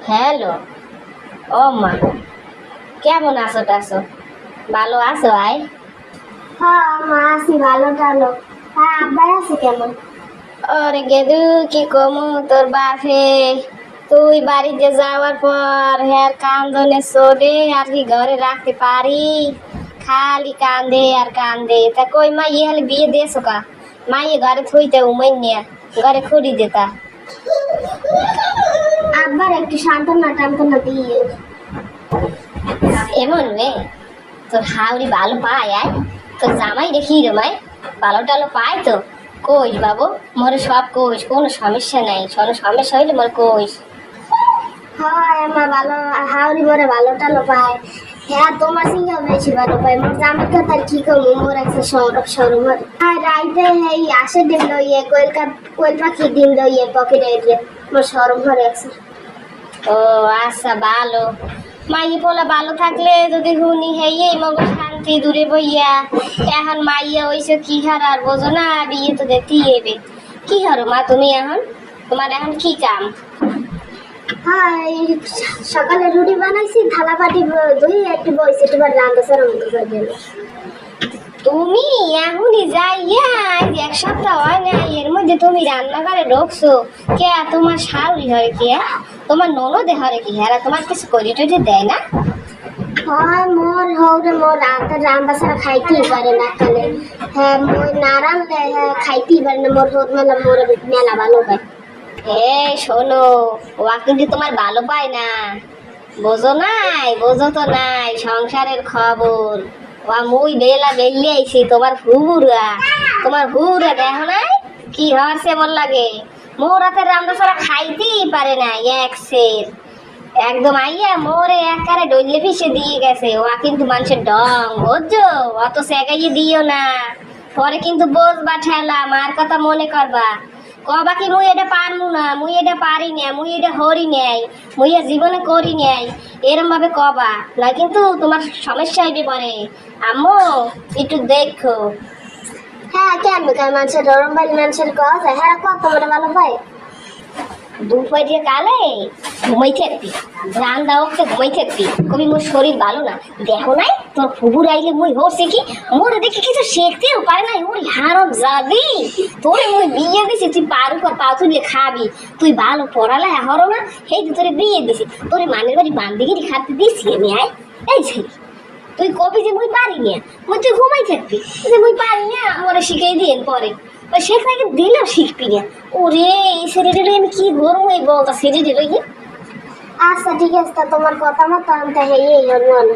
Hello. ও মা, কেমন আছো টাছো? ভালো আছো আয়? হ্যাঁ মা আছি ভালো টালো। হ্যাঁ আব্বাই আছে কেমন? ওরে গেদু, কি কমু তোর বাপে, তুই বাড়িতে যাওয়ার পর হ্যার কান্দনে চলে আর কি ঘরে রাখতে পারি? খালি কান্দে আর কান্দে। তা কই মা ইয়ে হলে বিয়ে দিয়েছো কা? মা ইয়ে ঘরে থইতে উমাই নিয়ে ঘরে খুঁড়ি দেতা। আব্বার একটু সান্ত্বনা টান্তনা দিয়ে। এমন রে, তোর হাওড়ি ভালো পায় আয়? তোর জামাই দেখি রে মাই ভালো টালো পায় তো? কইস বাবু, মোরে সব কইস, কোনো সমস্যা নাই, কোনো সমস্যা হইলে মোর কইস। হ্যাঁ মা ভালো হাওড়ি বড় ভালো টালো পায়। হ্যাঁ তোমার সঙ্গে বেশি ভালো পায়। মোর জামাই কথা কি কমু, মোর আছে সৌরভ সৌরভ। আর রাইতে এই আসে দিন লইয়ে কোয়েল পাখি দিন লইয়ে পকেটে দিয়ে মোর সৌরভ ঘরে আছে। ও আচ্ছা, ভালো। মাইয়ে পোলা ভালো থাকলে যদি হুনি হেই মগ শান্তি দূরে বইয়া। এখন মাইয়া হইছে কি হার আর বোঝো না, বিয়ে তো দেখতেই হবে। কি হারো মা তুমি এখন? তোমার এখন কি কাম? হ্যাঁ এই সকালে রুটি বানাইছি, থালা বাটি ধুই একটু বইছি, তোমার রান্না সারা মতো করে দিল। তুমি এখনই যাইয়া আজ এক সপ্তাহ হয় না, এর মধ্যে তুমি রান্নাঘরে ঢুকছো? কে তোমার শাউরি হয় কে? তোমার ননদে হরে কি হ্যাঁ তোমার কিছু করি টরি দেয় না? হয় মোর হৌরে মোর রান্না সারা খাইতেই পারে না কালে। হ্যাঁ মোর না রান্নলে হ্যাঁ খাইতেই পারে না। মোর হোদ মেলা মোর মেলা ভালো পায়। এ শোনো, ওয়া কিন্তু তোমার ভালো পায় না, বোঝো নাই? বোঝো তো নাই সংসারের খবর। ওয়া মুই বেলা বেরিয়ে আইছি, তোমার হুরা দেখো নাই কি হচ্ছে মোর লাগে? মোর হাতের রান্না ছাড়া খাইতেই পারে না এক সের। একদম আইয়া মোরে একারে ডইলে পিষে দিয়ে গেছে। ওয়া কিন্তু মানুষের ডং, বুঝছো? অত সেগাইয়ে দিও না, পরে কিন্তু বসবা ঠেলা। মার কথা মনে করবা। কবা কি মুই এটা পারমু না, মুই এটা পারি না, মুই এটা হরি নাই, মুই এ জীবনে করি নাই, এরম ভাবে কবা না, কিন্তু তোমার সমস্যা হইবে পরে। আম্মু একটু দেখো। হ্যাঁ কেন কেন মানুষের গরম বাড়ি মানুষের কথা হ্যাঁ কত মোটা ভালো পায়। দুপুর দিয়ে কালে ঘুমাই থাকবি, রান্না উঠতে ঘুমাই থাকবি, কবি মোর শরীর ভালো না। দেখো নাই তোর ফুবুর আইলে মুই হচ্ছে কি, মোর দেখি কিছু শিখতেও পারে নাই। ওর হারম যাবি, তোরে মুই বিয়ে দিছি, তুই পারু কর পাও তুলে খাবি। তুই ভালো পড়ালেখা হরো না, সেই তো তোরে বিয়ে দিছি। তোরে মানের বাড়ি বান্দিগিরি খাতে দিছি আমি। আয় এই ছেলে, তুই কবি যে মুই পারি না, মুই তুই ঘুমাই থাকবি যে মুই পারি না, মোরে শিখাই দিয়েন পরে। সেখানে দিলেও শিখবি না। ওরে এই ছেলেটা আমি কি করবো, এই বলটা ছেড়ে দিল। আচ্ছা ঠিক আছে, তা তোমার কথা মতো আমি তা হেয়ে হল।